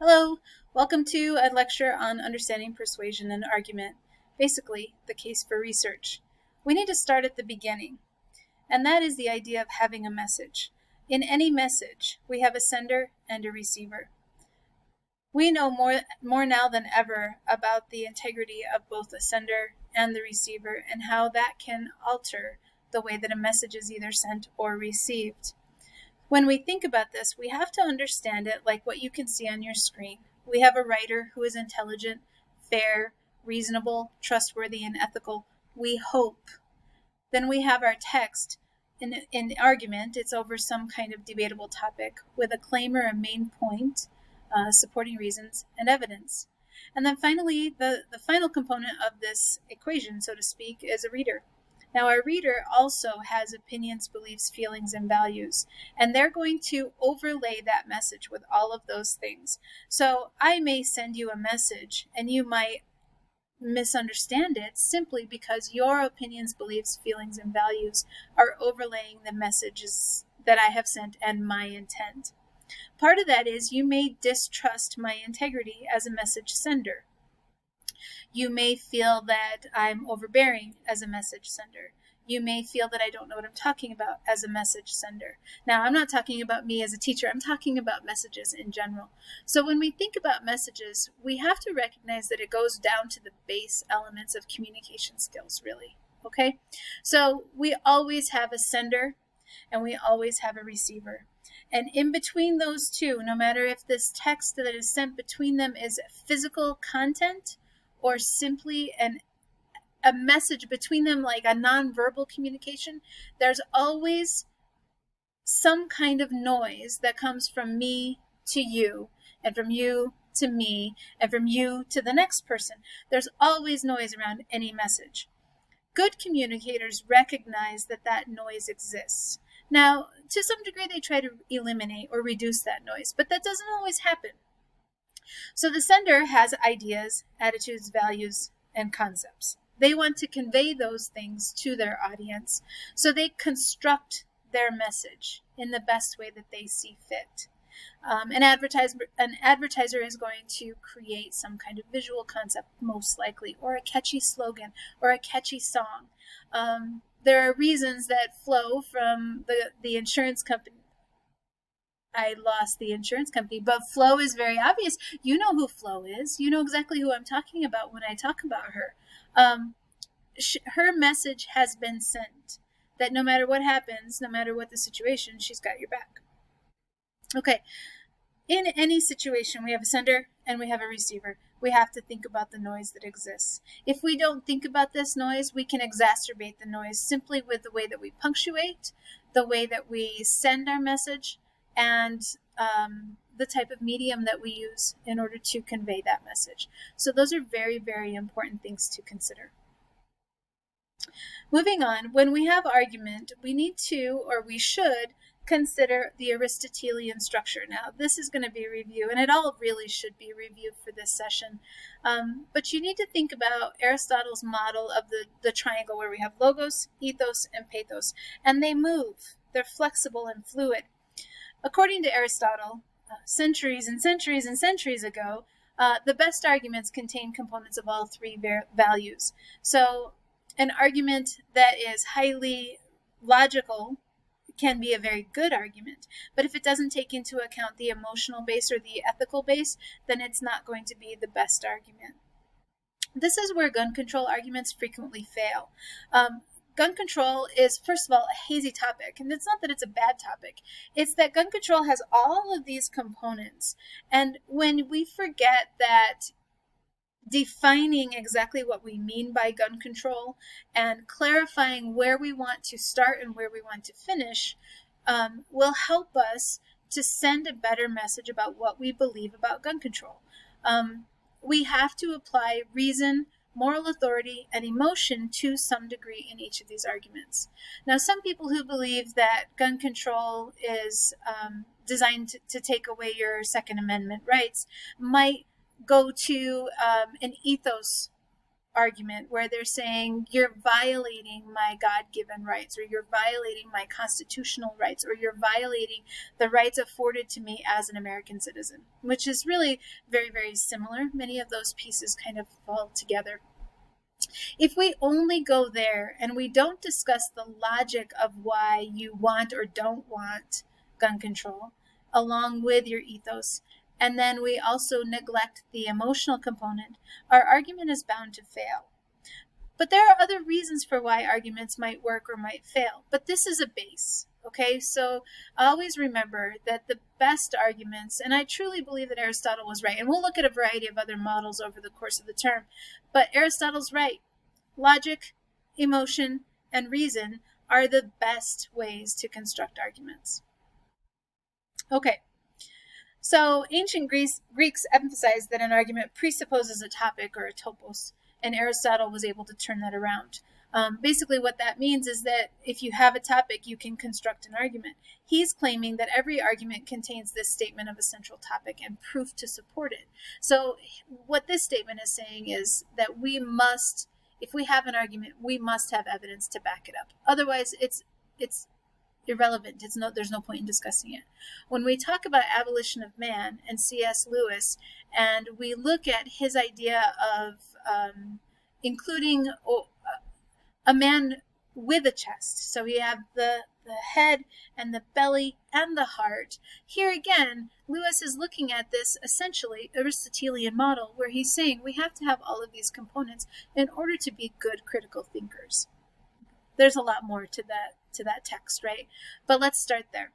Hello, welcome to a lecture on understanding persuasion and argument, basically the case for research. We need to start at the beginning, and that is the idea of having a message. In any message, we have a sender and a receiver. We know more now than ever about the integrity of both the sender and the receiver and how that can alter the way that a message is either sent or received. When we think about this, we have to understand it like what you can see on your screen. We have a writer who is intelligent, fair, reasonable, trustworthy, and ethical. We hope. Then we have our text. In argument, it's over some kind of debatable topic with a claim or a main point, supporting reasons and evidence. And then finally, the final component of this equation, so to speak, is a reader. Now, our reader also has opinions, beliefs, feelings, and values, and they're going to overlay that message with all of those things. So I may send you a message, and you might misunderstand it simply because your opinions, beliefs, feelings, and values are overlaying the messages that I have sent and my intent. Part of that is you may distrust my integrity as a message sender. You may feel that I'm overbearing as a message sender. You may feel that I don't know what I'm talking about as a message sender. Now, I'm not talking about me as a teacher. I'm talking about messages in general. So when we think about messages, we have to recognize that it goes down to the base elements of communication skills, really. Okay? So we always have a sender and we always have a receiver. And in between those two, no matter if this text that is sent between them is physical content or simply a message between them, like a nonverbal communication, there's always some kind of noise that comes from me to you, and from you to me, and from you to the next person. There's always noise around any message. Good communicators recognize that that noise exists. Now, to some degree, they try to eliminate or reduce that noise, but that doesn't always happen. So the sender has ideas, attitudes, values, and concepts. They want to convey those things to their audience, so they construct their message in the best way that they see fit. An advertiser is going to create some kind of visual concept, most likely, or a catchy slogan, or a catchy song. There are reasons that flow from the insurance company. I lost the insurance company, but Flo is very obvious. You know who Flo is. You know exactly who I'm talking about when I talk about her. Her message has been sent that no matter what happens, no matter what the situation, she's got your back. Okay. In any situation, we have a sender and we have a receiver. We have to think about the noise that exists. If we don't think about this noise, we can exacerbate the noise simply with the way that we punctuate, the way that we send our message, and the type of medium that we use in order to convey that message. So those are very, very important things to consider. Moving on, when we have argument, we need to, or we should, consider the Aristotelian structure. Now, this is going to be a review, and it all really should be reviewed for this session. But you need to think about Aristotle's model of the triangle where we have logos, ethos, and pathos, and they move. They're flexible and fluid. According to Aristotle, centuries and centuries and centuries ago, the best arguments contain components of all three values. So an argument that is highly logical can be a very good argument, but if it doesn't take into account the emotional base or the ethical base, then it's not going to be the best argument. This is where gun control arguments frequently fail. Gun control is, first of all, a hazy topic, and it's not that it's a bad topic. It's that gun control has all of these components, and when we forget that defining exactly what we mean by gun control and clarifying where we want to start and where we want to finish will help us to send a better message about what we believe about gun control. We have to apply reason, moral authority, and emotion to some degree in each of these arguments. Now, some people who believe that gun control is designed to take away your Second Amendment rights might go to an ethos argument where they're saying you're violating my God-given rights, or you're violating my constitutional rights, or you're violating the rights afforded to me as an American citizen, which is really very, very similar. Many of those pieces kind of fall together. If we only go there and we don't discuss the logic of why you want or don't want gun control, along with your ethos, and then we also neglect the emotional component, our argument is bound to fail. But there are other reasons for why arguments might work or might fail, but this is a base. Okay, so always remember that the best arguments, and I truly believe that Aristotle was right, and we'll look at a variety of other models over the course of the term, but Aristotle's right. Logic, emotion, and reason are the best ways to construct arguments. Okay, so ancient Greeks emphasized that an argument presupposes a topic or a topos, and Aristotle was able to turn that around. Basically what that means is that if you have a topic, you can construct an argument. He's claiming that every argument contains this statement of a central topic and proof to support it. So what this statement is saying is that we must, if we have an argument, we must have evidence to back it up. Otherwise, it's irrelevant. There's no point in discussing it. When we talk about Abolition of Man and C.S. Lewis, and we look at his idea of including a man with a chest. So we have the head and the belly and the heart. Here again, Lewis is looking at this essentially Aristotelian model where he's saying we have to have all of these components in order to be good critical thinkers. There's a lot more to that text, right? But let's start there.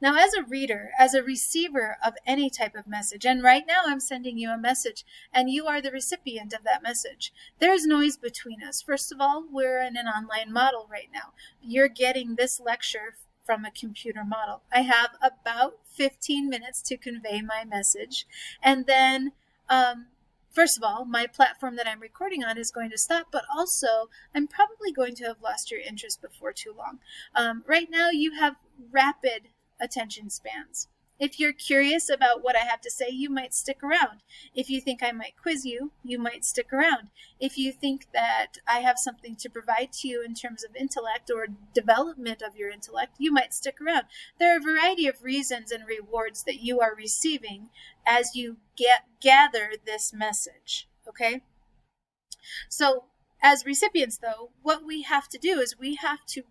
Now, as a reader, as a receiver of any type of message, and right now I'm sending you a message, and you are the recipient of that message, there's noise between us. First of all, we're in an online model right now. You're getting this lecture from a computer model. I have about 15 minutes to convey my message, and then first of all, my platform that I'm recording on is going to stop, but also I'm probably going to have lost your interest before too long. Right now, you have rapid attention spans. If you're curious about what I have to say, you might stick around. If you think I might quiz you, you might stick around. If you think that I have something to provide to you in terms of intellect or development of your intellect, you might stick around. There are a variety of reasons and rewards that you are receiving as you gather this message, okay? So as recipients, though, what we have to do is we have to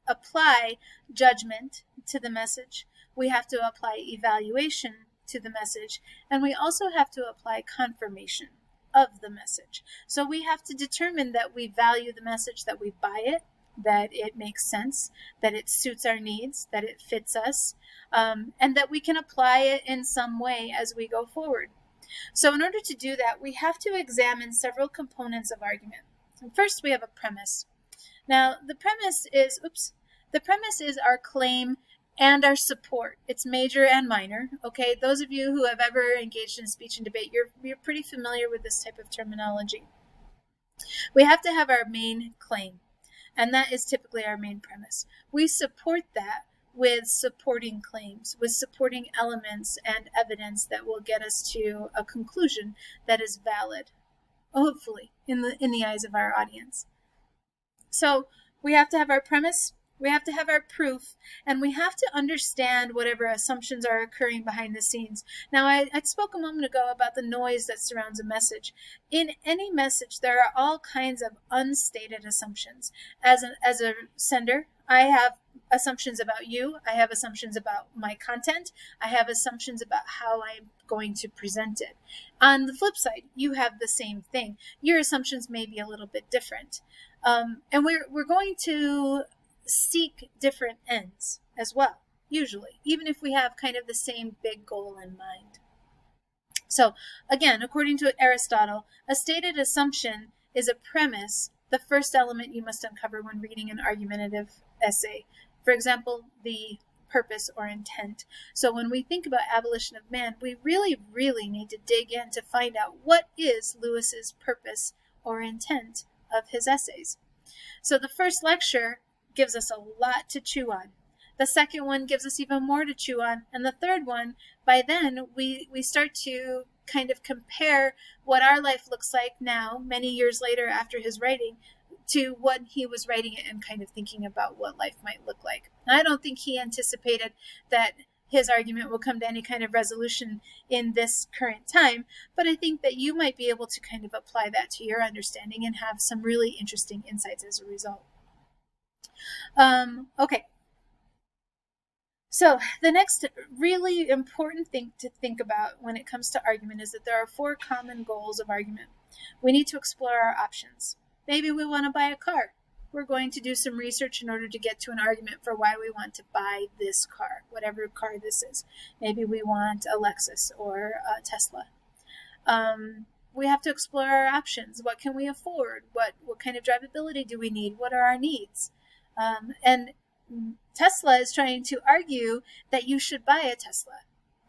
apply judgment to the message. We have to apply evaluation to the message, and we also have to apply confirmation of the message. So we have to determine that we value the message, that we buy it, that it makes sense, that it suits our needs, that it fits us, and that we can apply it in some way as we go forward. So in order to do that, we have to examine several components of argument. First, we have a premise. Now, the premise is our claim and our support. It's major and minor, okay? Those of you who have ever engaged in speech and debate, you're pretty familiar with this type of terminology. We have to have our main claim, and that is typically our main premise. We support that with supporting claims, with supporting elements and evidence that will get us to a conclusion that is valid, hopefully, in the eyes of our audience. So we have to have our premise, we have to have our proof, and we have to understand whatever assumptions are occurring behind the scenes. Now, I spoke a moment ago about the noise that surrounds a message. In any message, there are all kinds of unstated assumptions. As a sender, I have assumptions about you. I have assumptions about my content. I have assumptions about how I'm going to present it. On the flip side, you have the same thing. Your assumptions may be a little bit different. And we're going to seek different ends as well, usually, even if we have kind of the same big goal in mind. So again, according to Aristotle, a stated assumption is a premise, the first element you must uncover when reading an argumentative essay. For example, the purpose or intent. So when we think about Abolition of Man, we really, really need to dig in to find out what is Lewis's purpose or intent of his essays. So the first lecture gives us a lot to chew on. The second one gives us even more to chew on. And the third one, by then, we start to kind of compare what our life looks like now, many years later after his writing, to what he was writing it and kind of thinking about what life might look like. And I don't think he anticipated that his argument will come to any kind of resolution in this current time, but I think that you might be able to kind of apply that to your understanding and have some really interesting insights as a result. Okay. So the next really important thing to think about when it comes to argument is that there are 4 common goals of argument. We need to explore our options. Maybe we want to buy a car. We're going to do some research in order to get to an argument for why we want to buy this car, whatever car this is. Maybe we want a Lexus or a Tesla. We have to explore our options. What can we afford? What kind of drivability do we need? What are our needs? And Tesla is trying to argue that you should buy a Tesla,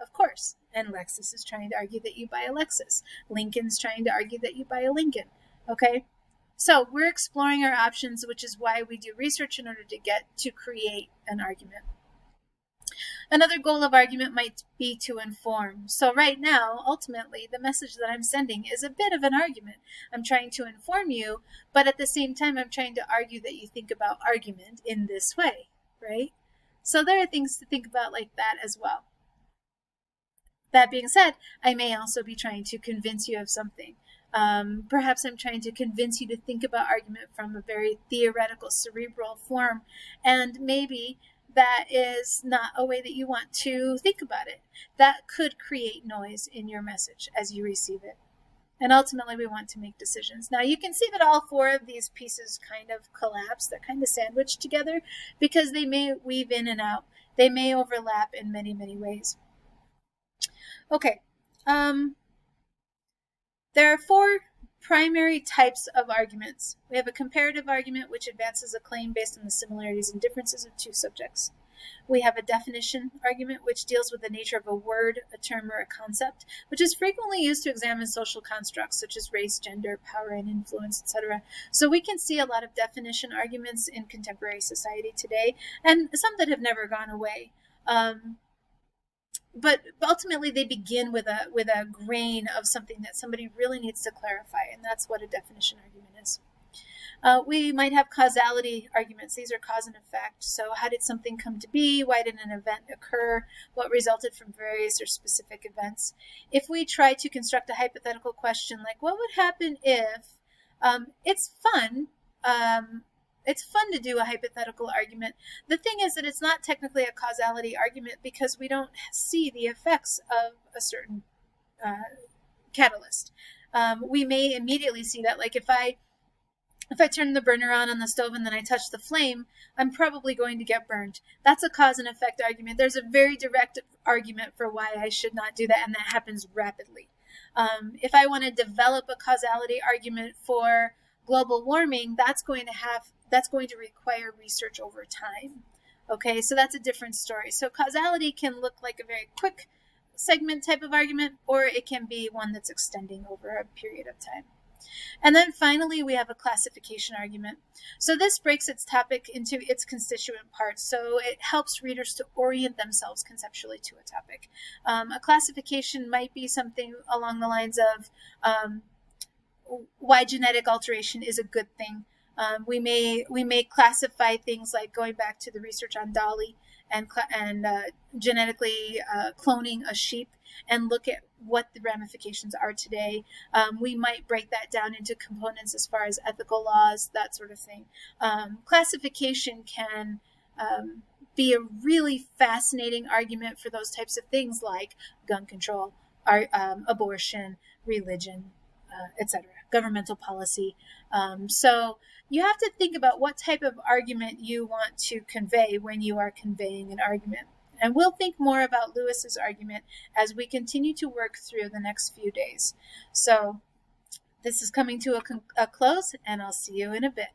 of course. And Lexus is trying to argue that you buy a Lexus. Lincoln's trying to argue that you buy a Lincoln. Okay? So we're exploring our options, which is why we do research in order to get to create an argument. Another goal of argument might be to inform. So right now, ultimately, the message that I'm sending is a bit of an argument. I'm trying to inform you, but at the same time, I'm trying to argue that you think about argument in this way, right? So there are things to think about like that as well. That being said, I may also be trying to convince you of something. Perhaps I'm trying to convince you to think about argument from a very theoretical, cerebral form, and maybe that is not a way that you want to think about it. That could create noise in your message as you receive it. And ultimately, we want to make decisions. Now, you can see that all 4 of these pieces kind of collapse, they're kind of sandwiched together, because they may weave in and out. They may overlap in many, many ways. Okay. There are 4 primary types of arguments. We have a comparative argument, which advances a claim based on the similarities and differences of 2 subjects. We have a definition argument, which deals with the nature of a word, a term, or a concept, which is frequently used to examine social constructs such as race, gender, power and influence, etc. So we can see a lot of definition arguments in contemporary society today, and some that have never gone away. But ultimately, they begin with a grain of something that somebody really needs to clarify, and that's what a definition argument is. We might have causality arguments. These are cause and effect. So how did something come to be? Why did an event occur? What resulted from various or specific events? If we try to construct a hypothetical question like, what would happen if, it's fun. It's fun to do a hypothetical argument. The thing is that it's not technically a causality argument because we don't see the effects of a certain catalyst. We may immediately see that, like if I turn the burner on the stove and then I touch the flame, I'm probably going to get burned. That's a cause and effect argument. There's a very direct argument for why I should not do that, and that happens rapidly. If I want to develop a causality argument for global warming, that's going to require research over time. Okay, so that's a different story. So causality can look like a very quick segment type of argument, or it can be one that's extending over a period of time. And then finally, we have a classification argument. So this breaks its topic into its constituent parts, so it helps readers to orient themselves conceptually to a topic. A classification might be something along the lines of why genetic alteration is a good thing. We may classify things like going back to the research on Dolly and genetically cloning a sheep and look at what the ramifications are today. We might break that down into components as far as ethical laws, that sort of thing. Classification can be a really fascinating argument for those types of things like gun control, abortion, religion, etc., governmental policy. So you have to think about what type of argument you want to convey when you are conveying an argument. And we'll think more about Lewis's argument as we continue to work through the next few days. So this is coming to a close, and I'll see you in a bit.